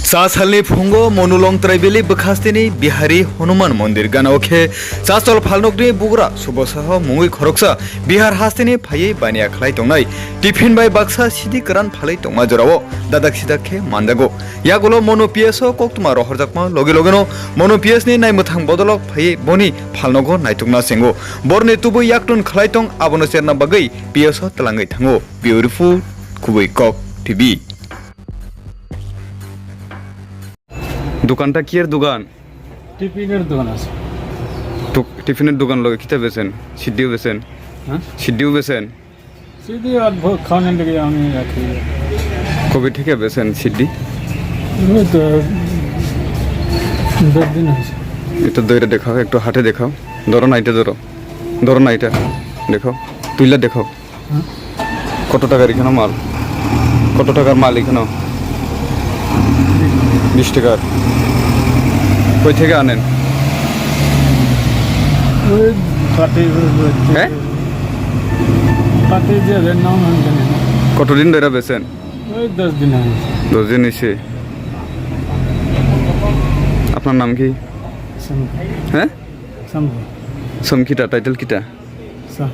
सासालनि फुंगो मनुलं त्राइबेलि बखास्तिनि बिहारी हनुमान मंदिर गानावखे सासल फालनकनि बुग्रा सुबसह मुंगै खरकसा बिहार हास्तिनि फायै बानिया खलाय तंनाय tiffin bye Baksa सिदि करान फालै तंमा जरावो दादाक सिदाखे मानदागो यागोलो मनु पिएसओ कोक्तमा रहरजाकमा लगे लगेनो मनु पिएसनि नायमथां बदलक फायै बनि फालनगो नायतुंना सेंगो बरनि तुबु याकटुन खलाय तं आबनो सेरना बागै पिएसओ तलांगै थांगो बिउटिफुल खुबै कक टिभि দোকানটা কি এর দোকান? টিফিনের দোকান আছে। তো টিফিনের দোকান লগে কিতা বেচেন? সিদ্ধিও বেচেন? হ্যাঁ সিদ্ধিও বেচেন? সিদ্ধি অদ্ভুত খাওয়ানোর লেগে আমি রাখি। কবে থেকে বেচেন সিদ্ধি? ওই তো 10 দিন হয়েছে। এটা দইটা দেখাও, একটু হাতে দেখাও। ধরো না এটা, ধরো না এটা দেখাও, তুইলা দেখাও। কত টাকার এখানে মাল? কত টাকার মাল এখানে? 20 টাকার। কই থেকে আনেন? ওই পাটি হ্যাঁ পাটি যে নাম আমি জানি না। কতদিন ধরে বেচেন? ওই 10 দিন হয়েছে। 10 দিন হয়েছে। আপনার নাম কি? হ্যাঁ শম্ভু। সমকিটা টাইটেল কিটা? সা